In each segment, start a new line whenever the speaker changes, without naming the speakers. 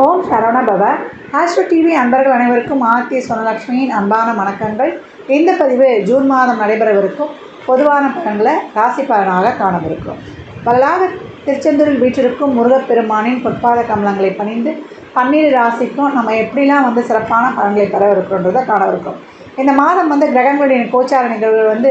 ஓம் சரவண பவ. Astro TV அன்பர்கள் அனைவருக்கும் ஆர்த்தி சொனலட்சுமியின் அன்பான வணக்கங்கள். இந்த பதிவு ஜூன் மாதம் நடைபெறவிருக்கும் பொதுவான பலன்களை ராசி பலனாக காணவிருக்கிறோம். வரலாக திருச்செந்தூரில் வீற்றிருக்கும் முருகப்பெருமானின் பொற்பாத கமலங்களை பணிந்து 12 ராசிக்கும் நம்ம எப்படிலாம் சிறப்பான பலன்களை பெறவிருக்கிறோன்றதை காணவிருக்கிறோம். இந்த மாதம் கிரகங்களுடைய கோச்சார நிகழ்வுகள்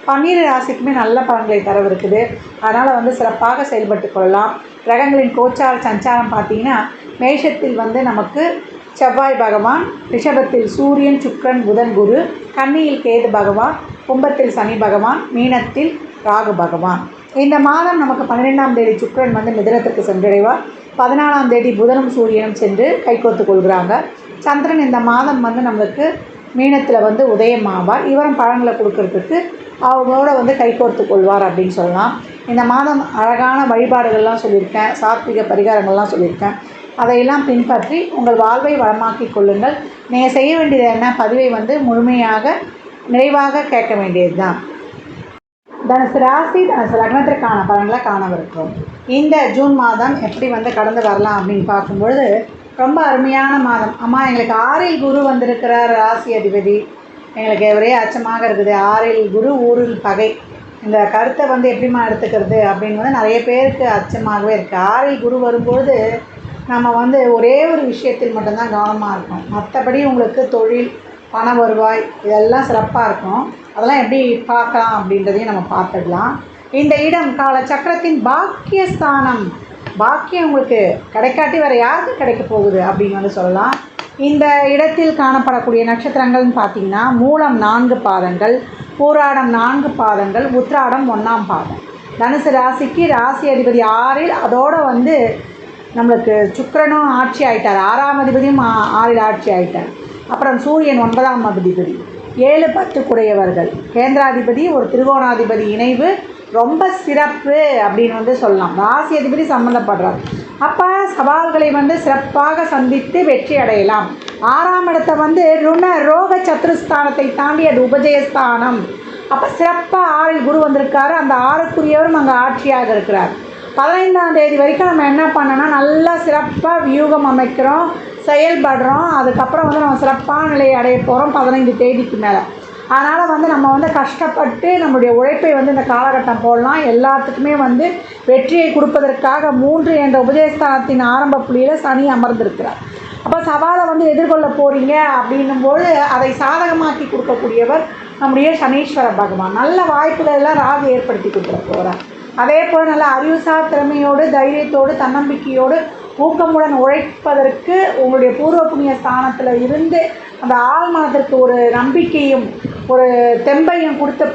12 ராசிக்குமே நல்ல பலன்களை தரவிருக்குது. அதனால் சிறப்பாக செயல்பட்டு கொள்ளலாம். கிரகங்களின் கோச்சார சஞ்சாரம் பார்த்திங்கன்னா, மேஷத்தில் நமக்கு செவ்வாய் பகவான், ரிஷபத்தில் சூரியன், சுக்கிரன், புதன், குரு, கன்னியில் கேது பகவான், கும்பத்தில் சனி பகவான், மீனத்தில் ராகு பகவான். இந்த மாதம் நமக்கு 12ஆம் தேதி சுக்கிரன் மிதுனத்திற்கு சென்றடைவார். 14ஆம் தேதி புதனும் சூரியனும் சென்று கைகோர்த்து கொள்கிறாங்க. சந்திரன் இந்த மாதம் நம்மளுக்கு மீனத்தில் உதயம் ஆவார். இவரும் பழங்களை கொடுக்கறதுக்கு அவங்களோட கைகோர்த்து கொள்வார் அப்படின்னு சொல்லலாம். இந்த மாதம் அழகான வழிபாடுகள்லாம் சொல்லியிருக்கேன், சாத்விக பரிகாரங்கள்லாம் சொல்லியிருக்கேன். அதையெல்லாம் பின்பற்றி உங்கள் வாழ்வை வளமாக்கி கொள்ளுங்கள். நீங்கள் செய்ய வேண்டியது என்ன, பதிவை முழுமையாக நிறைவாக கேட்க வேண்டியது தான். தனுசு ராசி, தனுசு லக்னத்திற்கான பலன்களை காணவிருக்கிறோம். இந்த ஜூன் மாதம் எப்படி கடந்து வரலாம் அப்படின்னு பார்க்கும்பொழுது, ரொம்ப அருமையான மாதம். அம்மா, எங்களுக்கு 6இல் குரு வந்திருக்கிறார், ராசி அதிபதி. எங்களுக்கு ஒரே அச்சமாக இருக்குது. 6இல் குரு, ஊரில் பகை. இந்த கருத்தை எப்படிமா எடுத்துக்கிறது அப்படின்னு நிறைய பேருக்கு அச்சமாகவே இருக்குது. 6இல் குரு வரும்பொழுது நம்ம ஒரே ஒரு விஷயத்தில் மட்டும்தான் கவனமாக இருக்கணும். மற்றபடி உங்களுக்கு தொழில், பண வருவாய் இதெல்லாம் சிறப்பாக இருக்கும். அதெல்லாம் எப்படி பார்க்கலாம் அப்படின்றதையும் நம்ம பார்த்துடலாம். இந்த இடம் கால சக்கரத்தின் பாக்கியஸ்தானம். பாக்கியம் உங்களுக்கு கிடைக்காட்டி வேறு யாருக்கு கிடைக்க போகுது அப்படின்னு சொல்லலாம். இந்த இடத்தில் காணப்படக்கூடிய நட்சத்திரங்கள்னு பார்த்திங்கன்னா, மூலம் 4 பாதங்கள், பூராடம் 4 பாதங்கள், உத்திராடம் 1ஆம் பாதம். தனுசு ராசிக்கு ராசி அதிபதி 6இல், அதோடு நம்மளுக்கு சுக்கிரனும் ஆட்சி ஆகிட்டார். 6ஆம் அதிபதியும் 6இல் ஆட்சி ஆகிட்டார். அப்புறம் சூரியன் 9ஆம் அதிபதி, 7, 10 குடையவர்கள், கேந்திராதிபதி, ஒரு திரிகோணாதிபதி இணைவு ரொம்ப சிறப்பு அப்படின்னு சொல்லலாம். ராசி அதிபதி சம்மந்தப்படுறார். அப்போ சவால்களை சிறப்பாக சந்தித்து வெற்றி அடையலாம். 6ஆம் இடத்தை ருண ரோக சத்ருஸ்தானத்தை தாண்டி அது உபஜயஸ்தானம். அப்போ சிறப்பாக 6இல் குரு வந்திருக்காரு. அந்த 6க்குரியவரும் அங்கே ஆட்சியாக இருக்கிறார். 15ஆம் தேதி வரைக்கும் நம்ம என்ன பண்ணோன்னா, நல்லா சிறப்பாக வியூகம் அமைக்கிறோம், செயல்படுறோம். அதுக்கப்புறம் நம்ம சிறப்பான நிலையை அடைய போகிறோம் 15 தேதிக்கு மேலே. அதனால் நம்ம கஷ்டப்பட்டு நம்மளுடைய உழைப்பை இந்த காலகட்டம் போடலாம். எல்லாத்துக்குமே வெற்றியை கொடுப்பதற்காக 3 என்ற உபஜயஸ்தானத்தின் ஆரம்ப புள்ளியில் சனி அமர்ந்திருக்கிறார். அப்போ சவாலை எதிர்கொள்ள போகிறீங்க அப்படின்னும்போது அதை சாதகமாக்கி கொடுக்கக்கூடியவர் நம்முடைய சனீஸ்வர பகவான். நல்ல வாய்ப்புகள் எல்லாம் ராகு ஏற்படுத்தி கொடுத்துட போகிறார். அதே போல் நல்ல அறிவுசார் திறமையோடு, தைரியத்தோடு, தன்னம்பிக்கையோடு, ஊக்கமுடன் உழைப்பதற்கு உங்களுடைய பூர்வ புண்ணிய ஸ்தானத்தில் இருந்து அந்த ஆழ்மனத்திற்கு ஒரு நம்பிக்கையும் ஒரு தெம்பையும் கொடுத்து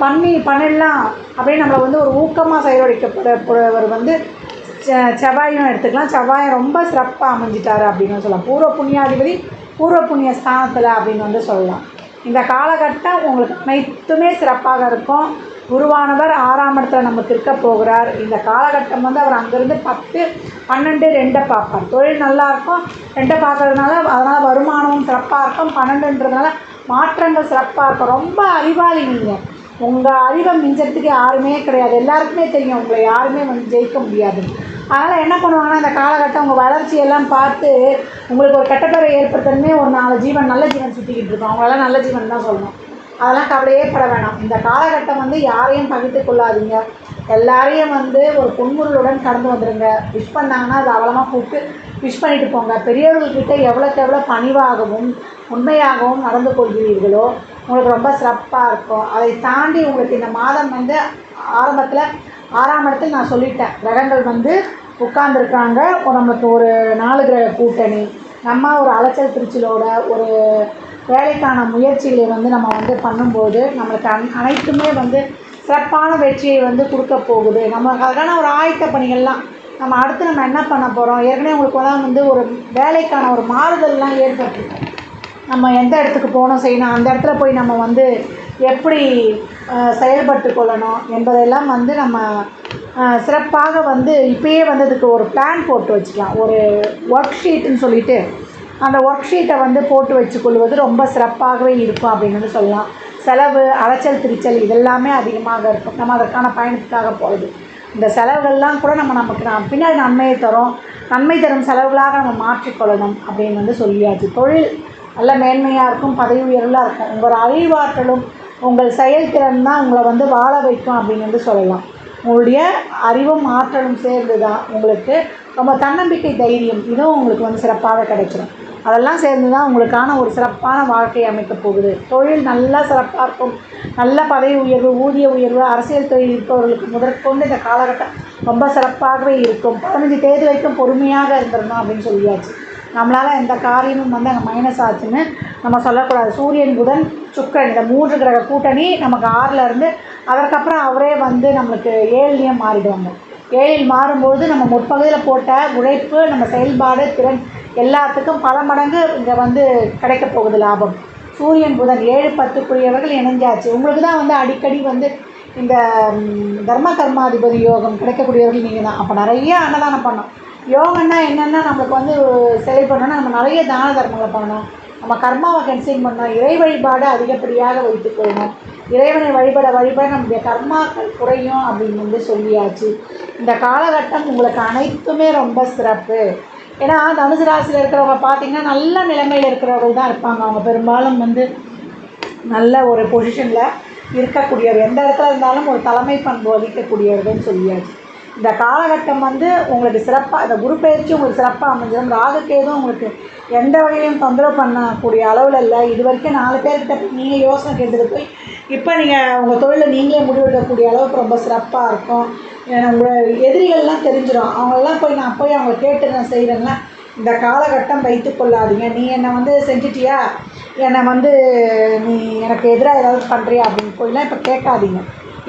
பண்ணிடலாம் அப்படின்னு நம்மளை ஒரு ஊக்கமாக செயல்படுத்தப்படுறவர் செவ்வாயும் எடுத்துக்கலாம். செவ்வாயை ரொம்ப சிறப்பாக அமைஞ்சிட்டார் அப்படின்னு சொல்லலாம். பூர்வ புண்ணியாதிபதி பூர்வ புண்ணிய ஸ்தானத்தில் அப்படின்னு சொல்லலாம். இந்த காலகட்டம் உங்களுக்கு அனைத்துமே சிறப்பாக இருக்கும். குருவானவர் 6ஆம் இடத்துல நமக்கு இருக்க போகிறார். இந்த காலகட்டம் அவர் அங்கேருந்து 10, 12, 2 பார்ப்பார். தொழில் நல்லாயிருக்கும். 2 பார்க்கறதுனால அதனால் வருமானமும் சிறப்பாக இருக்கும். 12ன்றதுனால மாற்றங்கள் சிறப்பாக இருக்கும். ரொம்ப அறிவாளி நீங்கள். உங்கள் அறிவை மிஞ்சறதுக்கு யாருமே கிடையாது. எல்லாருக்குமே தெரியும் உங்களை யாருமே ஜெயிக்க முடியாது. அதனால் என்ன பண்ணுவாங்கன்னா, இந்த காலகட்டம் உங்கள் வளர்ச்சியெல்லாம் பார்த்து உங்களுக்கு ஒரு கெட்டப்பேரை ஏற்படுத்தணுமே ஒரு 4 ஜீவன் நல்ல ஜீவன் சுற்றிக்கிட்டு இருக்கோம். அவங்களெல்லாம் நல்ல ஜீவன் தான் சொல்லணும். அதெல்லாம் கவலையே பட வேணாம். இந்த காலகட்டம் யாரையும் பகிர்ந்து கொள்ளாதீங்க. எல்லாரையும் ஒரு புன்முறுவலுடன் கடந்து வந்துடுங்க. விஷ் பண்ணாங்கன்னா அது அவலமாக கூப்பிட்டு விஷ் பண்ணிட்டு போங்க. பெரியவர்கள்கிட்ட எவ்வளோக்கு எவ்வளோ பணிவாகவும் உண்மையாகவும் நடந்து கொள்கிறீர்களோ உங்களுக்கு ரொம்ப சிறப்பாக இருக்கும். அதை தாண்டி உங்களுக்கு இந்த மாதம் ஆரம்பத்தில் 6ஆம் இடத்தில் நான் சொல்லிட்டேன், கிரகங்கள் உட்கார்ந்துருக்காங்க. நம்மளுக்கு ஒரு 4 கிரக கூட்டணி. நம்ம ஒரு அலைச்சல் திருச்சலோட ஒரு வேலைக்கான முயற்சிகளை நம்ம பண்ணும்போது நம்மளுக்கு அனைத்துமே சிறப்பான வெற்றியை கொடுக்க போகுது. நம்ம அதுக்கான ஒரு ஆயத்த பணிகள்லாம் நம்ம அடுத்து நம்ம என்ன பண்ண போகிறோம். ஏற்கனவே உங்களுக்கு ஒரு வேலைக்கான ஒரு மாறுதல்லாம் ஏற்பட்டுருக்கும். நம்ம எந்த இடத்துக்கு போகணும், செய்யணும், அந்த இடத்துல போய் நம்ம எப்படி செயல்பட்டு கொள்ளணும் என்பதெல்லாம் நம்ம சிறப்பாக இப்போயே அதுக்கு ஒரு பிளான் போட்டு வச்சுக்கலாம். ஒரு ஒர்க் ஷீட்டுன்னு சொல்லிவிட்டு அந்த ஒர்க் ஷீட்டை போட்டு வச்சுக்கொள்வது ரொம்ப சிறப்பாகவே இருக்கும் அப்படின்னு சொல்லலாம். செலவு, அலைச்சல் திரிச்சல் இதெல்லாமே அதிகமாக இருக்கும். நம்ம அதற்கான பயணத்துக்காக போகிறது. இந்த செலவுகள்லாம் கூட நமக்கு பின்னாடி நன்மையை தரும். நன்மை தரும் செலவுகளாக நம்ம மாற்றிக்கொள்ளணும் அப்படின்னு வந்து சொல்லியாச்சு. தொழில் நல்ல மேன்மையாக இருக்கும், பதவி உயர்வாக இருக்கும். உங்கள் அறிவாற்றலும் உங்கள் செயல்திறன் தான் உங்களை வந்து வாழ வைக்கும் அப்படின்னு வந்து சொல்லலாம். உங்களுடைய அறிவும் ஆற்றலும் சேர்ந்து தான் உங்களுக்கு ரொம்ப தன்னம்பிக்கை, தைரியம் இதுவும் உங்களுக்கு வந்து சிறப்பாக கிடைச்சிடும். அதெல்லாம் சேர்ந்து தான் உங்களுக்கான ஒரு சிறப்பான வாழ்க்கை அமைக்கப் போகுது. தொழில் நல்லா சிறப்பாக இருக்கும். நல்ல பதவி உயர்வு, ஊதிய உயர்வு, அரசியல் தொழில் இருப்பவர்களுக்கு முதற்கொண்டு இந்த காலகட்டம் ரொம்ப சிறப்பாகவே இருக்கும். 15 தேதி வரைக்கும் பொறுமையாக இருந்துடணும் அப்படின்னு சொல்லியாச்சு. நம்மளால் எந்த காரியமும் வந்து அங்கே மைனஸ் ஆச்சுன்னு நம்ம சொல்லக்கூடாது. சூரியன், புதன், சுக்கிரன் இந்த 3 கிரக கூட்டணி நமக்கு 6ல் இருந்து அதற்கப்புறம் அவரே வந்து நம்மளுக்கு 7லேயும் மாறிடுவாங்க. 7ல் மாறும்போது நம்ம முற்பகுதியில் போட்ட உழைப்பு, நம்ம செயல்பாடு, திறன் எல்லாத்துக்கும் பல மடங்கு இங்கே வந்து கிடைக்க போகுது லாபம். சூரியன், புதன் 7, 10 இணைஞ்சாச்சு. உங்களுக்கு தான் வந்து அடிக்கடி வந்து இந்த தர்ம கர்மாதிபதி யோகம் கிடைக்கக்கூடியவர்கள் நீங்கள் தான். அப்போ நிறைய அன்னதானம் பண்ணோம். யோகன்னா என்னென்னா நம்மளுக்கு வந்து செயல்படணும்னா நம்ம நிறைய தான தர்மங்களை பண்ணணும். நம்ம கர்மாவை கன்சீல் பண்ணணும். இறை வழிபாடு அதிகப்படியாக வைத்துக்கொள்ளணும். இறைவனை வழிபட நம்முடைய கர்மாக்கள் குறையும் அப்படின்னு வந்து சொல்லியாச்சு. இந்த காலகட்டம் உங்களுக்கு அனைத்துமே ரொம்ப சிறப்பு. ஏன்னா தனுசு ராசியில் இருக்கிறவங்க பார்த்திங்கன்னா நல்ல நிலைமையில் இருக்கிறவர்கள் தான் இருப்பாங்க. அவங்க பெரும்பாலும் வந்து நல்ல ஒரு பொசிஷனில் இருக்கக்கூடியவர், எந்த இடத்துல இருந்தாலும் ஒரு தலைமை பண்பு வகிக்கக்கூடியவர்கள்னு சொல்லியாச்சு. இந்த காலகட்டம் வந்து உங்களுக்கு சிறப்பாக, இந்த குரு பயிற்சி உங்களுக்கு சிறப்பாக அமைஞ்சிடும். ராகுகேதும் உங்களுக்கு எந்த வகையிலும் தொந்தரவு பண்ணக்கூடிய அளவில் இல்லை. இது வரைக்கும் 4 பேர்கிட்ட நீங்கள் யோசனை கேட்டது போய் இப்போ நீங்கள் உங்கள் தொழிலை நீங்களே முடிவெடுக்கக்கூடிய அளவுக்கு ரொம்ப சிறப்பாக இருக்கும். உங்கள் எதிரிகள்லாம் தெரிஞ்சிடும். அவங்களெல்லாம் போய் நான் போய் அவங்க கேட்டு நான் செய்கிறேன்னா இந்த காலகட்டம் வைத்து கொள்ளாதீங்க. நீ என்னை வந்து செஞ்சிட்டியா, என்னை வந்து நீ எனக்கு எதிராக ஏதாவது பண்ணுறியா அப்படின்னு போயெல்லாம் இப்போ கேட்காதீங்க.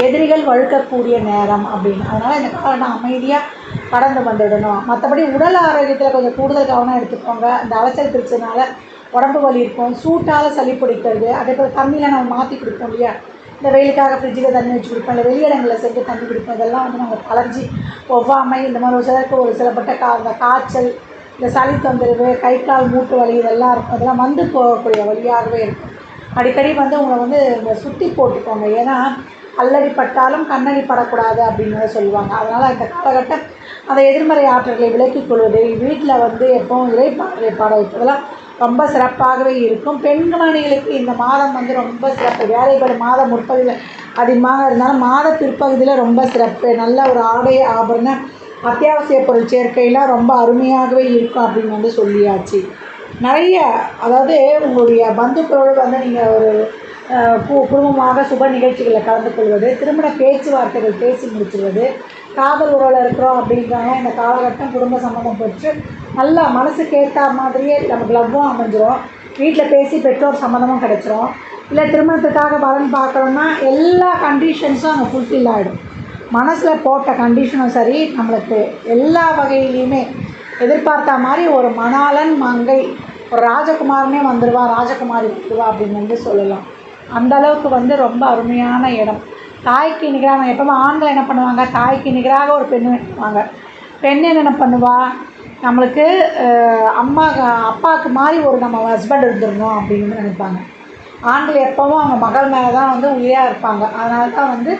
எதிரிகள் வழுக்கக்கூடிய நேரம் அப்படின்னு. அதனால் இந்த காலம் அமைதியாக கடந்து வந்துடணும். மற்றபடி உடல் ஆரோக்கியத்தில் கொஞ்சம் கூடுதல் கவனம் எடுத்துக்கோங்க. இந்த அலைச்சல் பிரச்சனால உடம்பு வலி இருக்கும், சூட்டால் சளி பிடிக்கிறது, அதே போல் தண்ணியில் நம்ம மாற்றி கொடுப்போம் இல்லையா, இந்த வெயிலுக்காக ஃப்ரிட்ஜில் தண்ணி வச்சு கொடுப்போம், இல்லை வெளியிடங்களில் செஞ்சு தண்ணி குடிப்போம். இதெல்லாம் வந்து நம்ம அலர்ஜி, ஒவ்வாமை இந்த மாதிரி ஒரு சிலருக்கு ஒரு சிலப்பட்ட இந்த காய்ச்சல், இந்த சளி தொந்தரவு, கை கால் மூட்டு வலி இதெல்லாம் இருக்கும். அதெல்லாம் வந்து போகக்கூடிய வழியாகவே இருக்கும். அடிக்கடி வந்து உங்களை வந்து இந்த சுற்றி போட்டுக்கோங்க. ஏன்னா கல்லடி பட்டாலும் கண்ணடி படக்கூடாது அப்படின்னு சொல்லுவாங்க. அதனால் இந்த காலகட்டம் அந்த எதிர்மறை ஆற்றல்களை விலக்கிக் கொள்வது, வீட்டில் வந்து எப்போவும் இறைப்பாடலை பாட வைப்பதெல்லாம் ரொம்ப சிறப்பாகவே இருக்கும். பெண்மணிகளுக்கு இந்த மாதம் வந்து ரொம்ப சிறப்பு. வேலைகள் மாத முற்பகுதியில் அதிகமாக இருந்தாலும் மாத பிற்பகுதியில் ரொம்ப சிறப்பு. நல்ல ஒரு ஆடை, ஆபரண, அத்தியாவசிய பொருள் சேர்க்கையெல்லாம் ரொம்ப அருமையாகவே இருக்கும் அப்படின்னு வந்து சொல்லியாச்சு. நிறைய அதாவது உங்களுடைய பந்துக்களோடு வந்து நீங்கள் ஒரு குடும்பமாக சுப நிகழ்ச்சிகளில் கலந்து கொள்வது, திருமண பேச்சுவார்த்தைகள் பேசி முடிச்சுடுவது, காதல் உறவில் இருக்கிறோம் அப்படிங்கிறாங்க. இந்த காலகட்டம் குடும்ப சம்மந்தம் பெற்று நல்லா மனசுக்கு ஏற்ற மாதிரியே நமக்கு லவ்வும் அமைஞ்சிரும். வீட்டில் பேசி பெற்றோர் சம்மந்தமும் கிடச்சிரும். இல்லை திருமணத்துக்காக பலன் பார்க்கணுன்னா எல்லா கண்டிஷன்ஸும் அங்கே ஃபுல்ஃபில் ஆகிடும். மனசில் போட்ட கண்டிஷனும் சரி, நம்மளுக்கு எல்லா வகையிலையுமே எதிர்பார்த்த மாதிரி ஒரு மணாளன் மங்கை, ஒரு ராஜகுமாரனே வந்துடுவா, ராஜகுமாரி வந்துடுவா அப்படின்னு வந்து சொல்லலாம். அந்தளவுக்கு வந்து ரொம்ப அருமையான இடம். தாய்க்கு நிகராக எப்போவுமே ஆண்கள் என்ன பண்ணுவாங்க, தாய்க்கு நிகராக ஒரு பெண் வேணுவாங்க. பெண் என்ன பண்ணுவா, நம்மளுக்கு அப்பாவுக்கு மாதிரி ஒரு நம்ம ஹஸ்பண்ட் இருந்துடணும் அப்படின்னு நினைப்பாங்க. ஆண்கள் எப்போவும் அவங்க மகள் மேலே தான் வந்து உயிராக இருப்பாங்க. அதனால தான் வந்து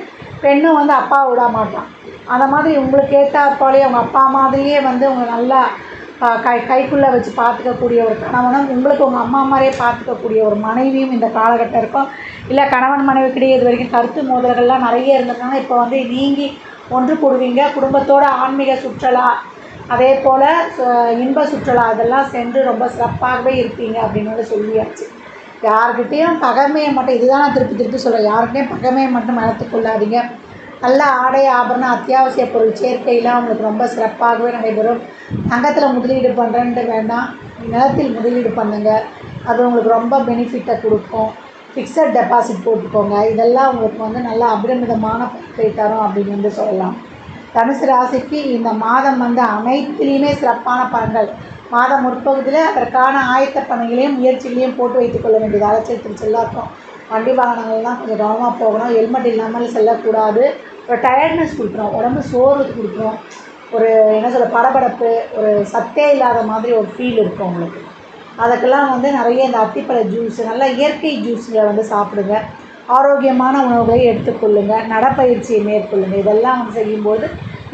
பெண்ணும் வந்து அப்பாவை விட மாட்டான். அந்த மாதிரி உங்களுக்கு ஏற்றாற்போலே அவங்க அப்பா மாதிரியே வந்து உங்களை நல்லா கைக்குள்ளே வச்சு பார்த்துக்கக்கூடிய ஒரு கணவனும், உங்களுக்கு உங்கள் அம்மா மாதிரியே பார்த்துக்கக்கூடிய ஒரு மனைவியும் இந்த காலகட்டம் இருக்கும். இல்லை கணவன் மனைவிக்கிடையே இது வரைக்கும் கருத்து மோதல்கள்லாம் நிறைய இருந்ததுனால இப்போ வந்து நீங்கி ஒன்று கூடுவீங்க. குடும்பத்தோட ஆன்மீக சுற்றுலா, அதே போல் இன்ப சுற்றுலா இதெல்லாம் சென்று ரொம்ப சிறப்பாகவே இருப்பீங்க அப்படின்னு வந்து சொல்லியாச்சு. யார்கிட்டேயும் பகைமையை மட்டும், இதுதான் நான் திருப்பி சொல்கிறேன், யார்கிட்டையும் பகைமையை மட்டும் வளர்த்துக்கொள்ளாதீங்க. நல்ல ஆடை, ஆபரணம், அத்தியாவசிய பொருள் சேர்க்கையெல்லாம் உங்களுக்கு ரொம்ப சிறப்பாகவே நடைபெறும். தங்கத்தில் முதலீடு பண்ணுறேன்ட்டு வேண்டாம், நிலத்தில் முதலீடு பண்ணுங்கள். அது உங்களுக்கு ரொம்ப பெனிஃபிட்டை கொடுக்கும். ஃபிக்ஸட் டெபாசிட் போட்டுக்கோங்க. இதெல்லாம் உங்களுக்கு வந்து நல்ல அபரிமிதமான பலனை தரும் அப்படின்னு வந்து சொல்லலாம். தனுசு ராசிக்கு இந்த மாதம் வந்து அனைத்துலேயுமே சிறப்பான பலன்கள். மாதம் முற்பகுதியில் அதற்கான ஆயத்த பணிகளையும் முயற்சிகளையும் போட்டு வைத்துக்கொள்ள வேண்டியது அலைச்சல் திருச்செல்லாம் இருக்கும். வண்டி வாகனங்கள்லாம் கொஞ்சம் கவனமாக போகணும். ஹெல்மெட் இல்லாமல் செல்லக்கூடாது. ஒரு டயர்ட்னஸ் கொடுக்குறோம், உடம்பு சோர்வு கொடுக்குறோம், ஒரு என்ன சொல்ல படபடப்பு, ஒரு சத்தே இல்லாத மாதிரி ஒரு ஃபீல் இருக்கும் உங்களுக்கு. அதுக்கெல்லாம் வந்து நிறைய இந்த அத்திப்பழ ஜூஸ், நல்லா இயற்கை ஜூஸில் வந்து சாப்பிடுங்க. ஆரோக்கியமான உணவுகளை எடுத்துக்கொள்ளுங்கள். நடைப்பயிற்சியை மேற்கொள்ளுங்கள். இதெல்லாம் வந்து செய்யும்போது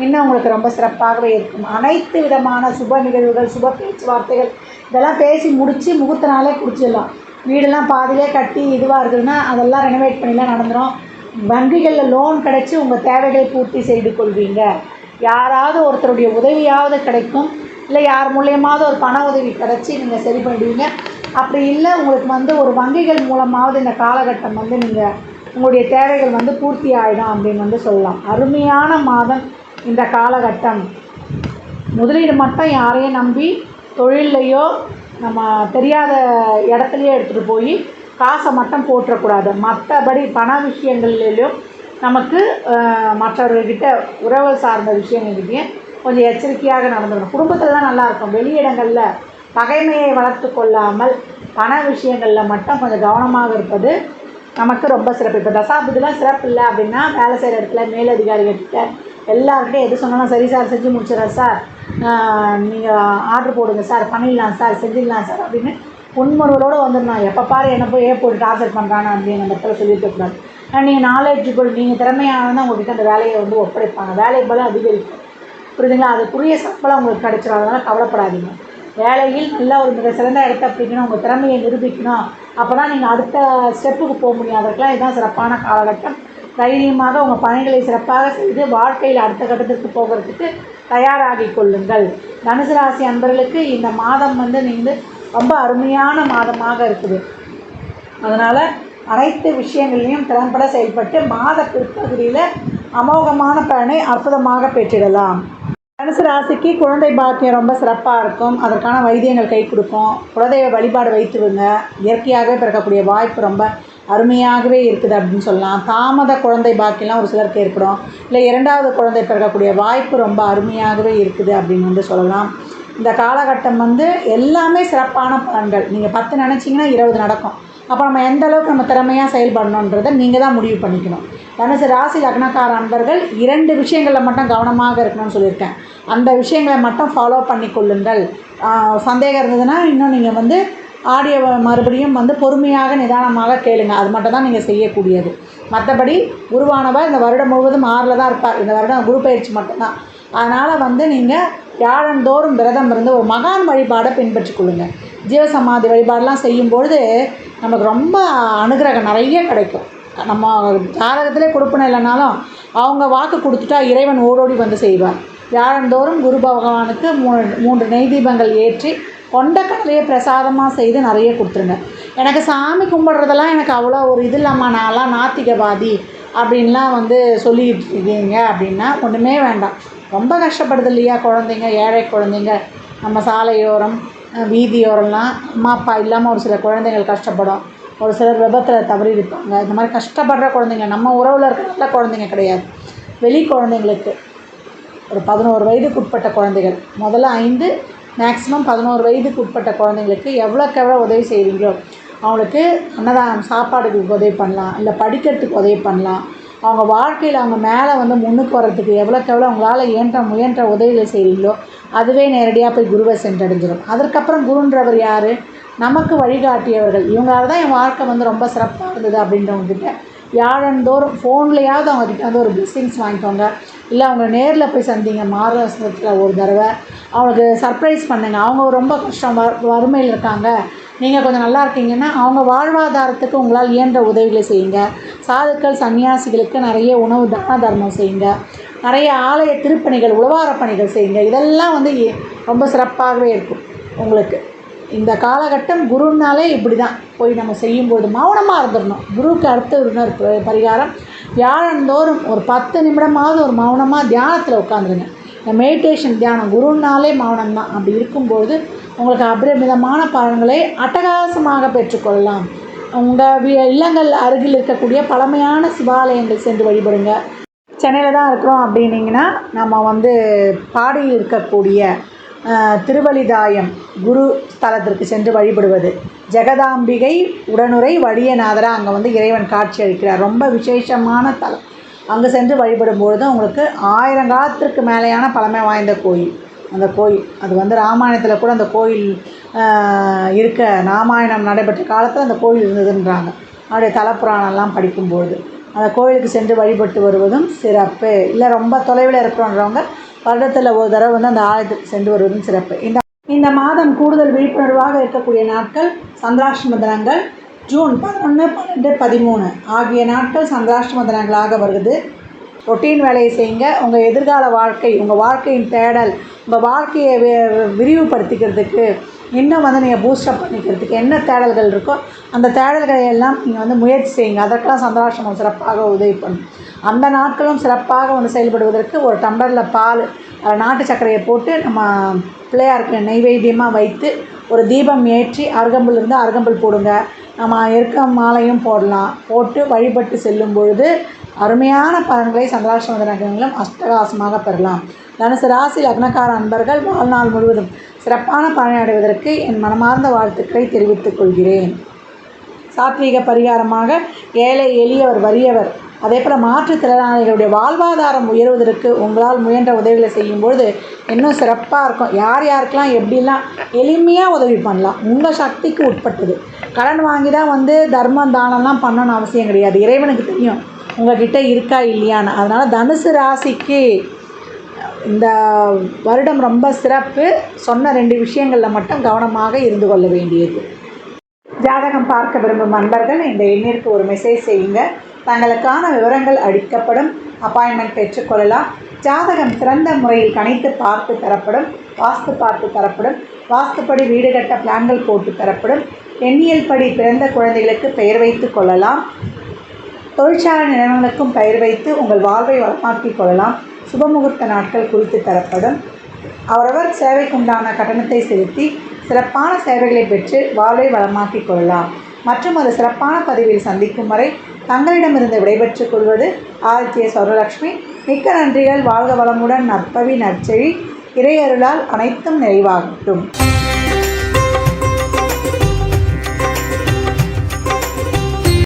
இன்னும் உங்களுக்கு ரொம்ப சிறப்பாகவே இருக்கும். அனைத்து விதமான சுப நிகழ்வுகள், சுப பேச்சுவார்த்தைகள் இதெல்லாம் பேசி முடித்து முகூர்த்த நாளே குடிச்சிடலாம். வீடெல்லாம் பாதியிலே கட்டி இதுவாக இருக்குதுன்னா அதெல்லாம் ரெனோவேட் பண்ணிலாம் நடந்துடும். வங்கிகளில் லோன் கிடச்சி உங்கள் தேவைகளை பூர்த்தி செய்து கொள்வீங்க. யாராவது ஒருத்தருடைய உதவியாவது கிடைக்கும், இல்லை யார் மூலியமாவது ஒரு பண உதவி கிடச்சி நீங்கள் சரி பண்ணிடுவீங்க. அப்படி இல்லை உங்களுக்கு ஒரு வங்கிகள் மூலமாவது இந்த காலகட்டம் நீங்கள் உங்களுடைய தேவைகள் பூர்த்தி ஆகிடும் அப்படின்னு சொல்லலாம். அருமையான மாதம் இந்த காலகட்டம். முதலீடு மட்டும் யாரையும் நம்பி தொழில்லையோ நம்ம தெரியாத இடத்துலையோ எடுத்துகிட்டு போய் காசை மட்டும் போட்டுறக்கூடாது. மற்றபடி பண விஷயங்கள்லையும் நமக்கு மற்றவர்கள்கிட்ட உறவு சார்ந்த விஷயங்கள்கிட்டையும் கொஞ்சம் எச்சரிக்கையாக நடந்துக்கணும். குடும்பத்தில் தான் நல்லாயிருக்கும். வெளியிடங்களில் பகைமையை வளர்த்து கொள்ளாமல் பண விஷயங்களில் மட்டும் கொஞ்சம் கவனமாக இருப்பது நமக்கு ரொம்ப சிறப்பு. இப்போ தசாபுதிலாம் சிறப்பு இல்லை அப்படின்னா வேலை செய்கிற இடத்துல மேலதிகாரிகள்கிட்ட எல்லாருக்கிட்டையும் எது சொன்னாலும் சரி சார் செஞ்சு முடிச்சிடறேன் சார், நீங்கள் ஆர்டர் போடுங்க சார், பண்ணிடலாம் சார், செஞ்சிடலாம் சார் அப்படின்னு புன்முறுவலோடு வந்துடணும். எப்போ பாரு என்னை போய் போட்டு டார்ச்சர் பண்ணுறான்னு அப்படின்னு அந்த இடத்துல சொல்லியிருக்கக்கூடாது. நீங்கள் நாலேஜுக்குள் நீங்கள் திறமையானதான் உங்கள்கிட்ட அந்த வேலையை ஒப்படைப்பாங்க. வேலை பலம் அதிகரிக்கும். புரியுதுங்களா? அதுக்குரிய சம்பளம் உங்களுக்கு கிடைச்சிடும். அதனால் கவலைப்படாதீங்க. வேலையில் நல்ல ஒரு மிக சிறந்த இடத்த பிடிக்கணும், உங்கள் திறமையை நிரூபிக்கணும். அப்போ தான் நீங்கள் அடுத்த ஸ்டெப்புக்கு போக முடியும். அதற்கெல்லாம் இதுதான் சிறப்பான காலகட்டம். தைரியமாக உங்கள் பணிகளை சிறப்பாக செய்து வாழ்க்கையில் அடுத்த கட்டத்திற்கு போகிறதுக்கு தயாராகி கொள்ளுங்கள். தனுசு ராசி அன்பர்களுக்கு இந்த மாதம் நீங்கள் ரொம்ப அருமையான மாதமாக இருக்குது. அதனால் அனைத்து விஷயங்களையும் திறம்பட செயல்பட்டு மாத பிற்பகுதியில் அமோகமான பலனை அற்புதமாக பெற்றிடலாம். தனுசு ராசிக்கு குழந்தை பாக்கியம் ரொம்ப சிறப்பாக இருக்கும். அதற்கான வைத்தியங்கள் கை கொடுக்கும். குலதெய்வ வழிபாடு வைத்துருங்க. இயற்கையாகவே பிறக்கக்கூடிய வாய்ப்பு ரொம்ப அருமையாகவே இருக்குது அப்படின்னு சொல்லலாம். தாமத குழந்தை பாக்கியம்லாம் ஒரு சிலருக்கு ஏற்படும். இல்லை இரண்டாவது குழந்தை பிறக்கக்கூடிய வாய்ப்பு ரொம்ப அருமையாகவே இருக்குது அப்படின்னு சொல்லலாம். இந்த காலகட்டம் எல்லாமே சிறப்பான பலன்கள். நீங்கள் 10 நினச்சிங்கன்னா 20 நடக்கும். அப்போ நம்ம எந்த அளவுக்கு நம்ம திறமையாக செயல்படணுன்றதை நீங்கள் தான் முடிவு பண்ணிக்கணும். தனுசு ராசி லக்னக்கார அன்பர்கள் 2 விஷயங்களில் மட்டும் கவனமாக இருக்கணும்னு சொல்லியிருக்கேன். அந்த விஷயங்களை மட்டும் ஃபாலோ பண்ணி கொள்ளுங்கள். சந்தேகம் இருந்ததுன்னா இன்னும் நீங்கள் ஆடியோ மறுபடியும் பொறுமையாக நிதானமாக கேளுங்க. அது மட்டும் தான் நீங்கள் செய்யக்கூடியது. மற்றபடி குருவானவர் இந்த வருடம் முழுவதும் 6ல் தான் இருப்பார். இந்த வருடம் குரு பயிற்சி மட்டும்தான். அதனால் நீங்கள் வியாழந்தோறும் விரதம் இருந்து ஒரு மகான் வழிபாடை பின்பற்றி கொள்ளுங்கள். ஜீவசமாதி வழிபாடெலாம் செய்யும்பொழுது நமக்கு ரொம்ப அனுகிரகம் நிறைய கிடைக்கும். நம்ம ஜாதகத்திலே கொடுப்பன இல்லைனாலும் அவங்க வாக்கு கொடுத்துட்டா இறைவன் ஓடோடி செய்வார். வியாழந்தோறும் குரு பகவானுக்கு 3 நெய் தீபங்கள் ஏற்றி கொண்ட கடலையை பிரசாதமாக செய்து நிறைய கொடுத்துருங்க. எனக்கு சாமி கும்பிட்றதெல்லாம் எனக்கு அவ்வளோ ஒரு இது இல்லாமல் நான்லாம் நாத்திகவாதி அப்படின்லாம் சொல்லிகிட்டு இருக்கீங்க அப்படின்னா ஒன்றுமே வேண்டாம். ரொம்ப கஷ்டப்படுது இல்லையா குழந்தைங்க, ஏழை குழந்தைங்க. நம்ம சாலையோரம் வீதியோரம்லாம் அம்மா அப்பா இல்லாமல் ஒரு சில குழந்தைகள் கஷ்டப்படும். ஒரு சிலர் விபத்தில் தவறி இருப்பாங்க. இந்த மாதிரி கஷ்டப்படுற குழந்தைங்க நம்ம உறவில் இருக்கிற நல்ல குழந்தைங்க கிடையாது. வெளி குழந்தைங்களுக்கு ஒரு 11 வயதுக்கு உட்பட்ட குழந்தைகள், முதல்ல 5 மேக்ஸிமம் 11 வயதுக்கு உட்பட்ட குழந்தைங்களுக்கு எவ்வளோக்கு எவ்வளோ உதவி செய்வீங்களோ அவங்களுக்கு அன்னதானம் சாப்பாடுக்கு உதவி பண்ணலாம், இல்லை படிக்கிறதுக்கு உதவி பண்ணலாம். அவங்க வாழ்க்கையில் அவங்க மேலே முன்னுக்கு வர்றதுக்கு எவ்வளோக்கு எவ்வளோ அவங்களால் முயன்ற உதவிகள் செய்கிறீங்களோ அதுவே நேரடியாக போய் குருவை சென்றடைஞ்சிடும். அதற்கப்புறம் குருன்றவர் யார்? நமக்கு வழிகாட்டியவர்கள். இவங்களால தான் என் வாழ்க்கை ரொம்ப சிறப்பாக இருந்தது அப்படின்றவங்ககிட்ட வியாழந்தோறும் ஃபோன்லையாவது அவங்ககிட்ட ஒரு பிளெஸிங்ஸ் வாங்கிக்கோங்க. இல்லை அவங்க நேரில் போய் சந்திங்க. மாதத்தில் ஒரு தடவை அவங்களுக்கு சர்ப்ரைஸ் பண்ணுங்கள். அவங்க ரொம்ப கஷ்டம் வறுமையில் இருக்காங்க, நீங்கள் கொஞ்சம் நல்லா இருக்கீங்கன்னா அவங்க வாழ்வாதாரத்துக்கு உங்களால் இயன்ற உதவிகளை செய்யுங்க. சாதுக்கள் சன்னியாசிகளுக்கு நிறைய உணவு தான தர்மம் செய்யுங்க. நிறைய ஆலய திருப்பணிகள் உழவார பணிகள் செய்யுங்க. இதெல்லாம் ரொம்ப சிறப்பாகவே இருக்கும் உங்களுக்கு. இந்த காலகட்டம் குருனாலே இப்படி தான் போய் நம்ம செய்யும்போது மௌனமாக இருந்துடணும். குருவுக்கு அடுத்த ஒரு பரிகாரம் வியாழந்தோறும் ஒரு 10 நிமிடமாவது ஒரு மௌனமாக தியானத்தில் உட்காந்துருங்க. இந்த மெடிடேஷன் தியானம் குருனாலே மௌனம் தான். அப்படி இருக்கும்போது உங்களுக்கு அபரிமிதமான பலன்களை அட்டகாசமாக பெற்றுக்கொள்ளலாம். உங்கள் இல்லங்கள் அருகில் இருக்கக்கூடிய பழமையான சிவாலயங்கள் சென்று வழிபடுங்க. சென்னையில் தான் இருக்கிறோம் அப்படின்னிங்கன்னா நம்ம பாடியில் இருக்கக்கூடிய திருவலிதாயம் குரு ஸ்தலத்திற்கு சென்று வழிபடுவது. ஜெகதாம்பிகை உடனுரை வழியநாதராக அங்கே இறைவன் காட்சி அளிக்கிறார். ரொம்ப விசேஷமான தலம். அங்கே சென்று வழிபடும்பொழுது உங்களுக்கு 1000 காலத்திற்கு மேலேயான பழமை வாய்ந்த கோயில். அந்த கோயில் அது ராமாயணத்தில் கூட அந்த கோயில் ராமாயணம் நடைபெற்ற காலத்தில் அந்த கோயில் இருந்ததுன்றாங்க. அவருடைய தலப்புராணம்லாம் படிக்கும்பொழுது அந்த கோயிலுக்கு சென்று வழிபட்டு வருவதும் சிறப்பு. இல்லை ரொம்ப தொலைவில் இருக்கிறோன்றவங்க வருடத்தில் ஒரு தடவை வந்து அந்த ஆலயத்துக்கு சென்று வருவதும் சிறப்பு. இந்த மாதம் கூடுதல் விழிப்புணர்வாக இருக்கக்கூடிய நாட்கள் சந்திராஷ்டம தினங்கள். ஜூன் 11, 12, 13 ஆகிய நாட்கள் சந்திராஷ்டம தினங்களாக வருது. ரொட்டீன் வேலையை செய்யுங்க. உங்கள் எதிர்கால வாழ்க்கை, உங்கள் வாழ்க்கையின் தேடல், உங்கள் வாழ்க்கையை விரிவுபடுத்திக்கிறதுக்கு, இன்னும் வந்து நீங்கள் பூஸ்டப் பண்ணிக்கிறதுக்கு என்ன தேடல்கள் இருக்கோ அந்த தேடல்களை எல்லாம் நீங்கள் வந்து முயற்சி செய்யுங்க. அதற்கெல்லாம் சந்திராஷ்டமம் சிறப்பாக உதவி பண்ணும். அந்த நாட்களும் சிறப்பாக வந்து செயல்படுவதற்கு ஒரு டம்ளரில் பால், நாட்டு சர்க்கரையை போட்டு நம்ம பிள்ளையாருக்கு நெய்வேத்தியமாக வைத்து ஒரு தீபம் ஏற்றி, அருகம்புல் இருந்தால் அருகம்புல் போடுங்க. நம்ம இருக்க மாலையும் போடலாம். போட்டு வழிபட்டு செல்லும் பொழுது அருமையான பலன்களை சந்திராஷ்டம தினங்களும் அஷ்டகாசமாக பெறலாம். தனுசு ராசி லக்னக்கார அன்பர்கள் வாழ்நாள் முழுவதும் சிறப்பான பலனை அடைவதற்கு என் மனமார்ந்த வாழ்த்துக்களை தெரிவித்துக் கொள்கிறேன். சாத்வீக பரிகாரமாக ஏழை எளியவர் வறியவர், அதே போல் மாற்றுத்திறனாளிகளுடைய வாழ்வாதாரம் உயர்வதற்கு உங்களால் முயன்ற உதவிகளை செய்யும்பொழுது இன்னும் சிறப்பாக இருக்கும். யார் யாருக்கெல்லாம் எப்படிலாம் எளிமையாக உதவி பண்ணலாம், உங்கள் சக்திக்கு உட்பட்டது. கடன் வாங்கி தான் வந்து தர்மம் தானம்லாம் பண்ணணும்னு அவசியம் கிடையாது. இறைவனுக்கு தெரியும் உங்கள்கிட்ட இருக்கா இல்லையான்னு. அதனால் தனுசு ராசிக்கு இந்த வருடம் ரொம்ப சிறப்பு. சொன்ன 2 விஷயங்களில் மட்டும் கவனமாக இருந்து கொள்ள வேண்டியது. ஜாதகம் பார்க்க விரும்பும் நண்பர்கள் இந்த எண்ணிற்கு ஒரு மெசேஜ் செய்யுங்க. தங்களுக்கான விவரங்கள் அளிக்கப்படும். அப்பாயின்மெண்ட் பெற்றுக்கொள்ளலாம். ஜாதகம் சிறந்த முறையில் கணித்து பார்த்து தரப்படும். வாஸ்து பார்த்து தரப்படும். வாஸ்துப்படி வீடு கட்ட பிளான்கள் போட்டு தரப்படும். எண்ணியல் படி பிறந்த குழந்தைகளுக்கு பெயர் வைத்து கொள்ளலாம். தொழிற்சாலை நிறுவனங்களுக்கும் பெயர் வைத்து உங்கள் வாழ்வை வளமாக்கிக் கொள்ளலாம். சுபமுகூர்த்த நாட்கள் குறித்து தரப்படும். அவரவர் சேவைக்குண்டான கட்டணத்தை செலுத்தி சிறப்பான சேவைகளை பெற்று வாழ்வை வளமாக்கிக் கொள்ளலாம். மற்றும் அது சிறப்பான பதிவில் சந்திக்கும் வரை தங்களிடமிருந்து விடைபெற்றுக் கொள்வது ஆதித்ய சொர்ணலக்ஷ்மி. மிக்க நன்றிகள். வாழ்க வளமுடன். நற்பவி நற்செழி. இறையருளால் அனைத்தும் நிறைவாகட்டும்.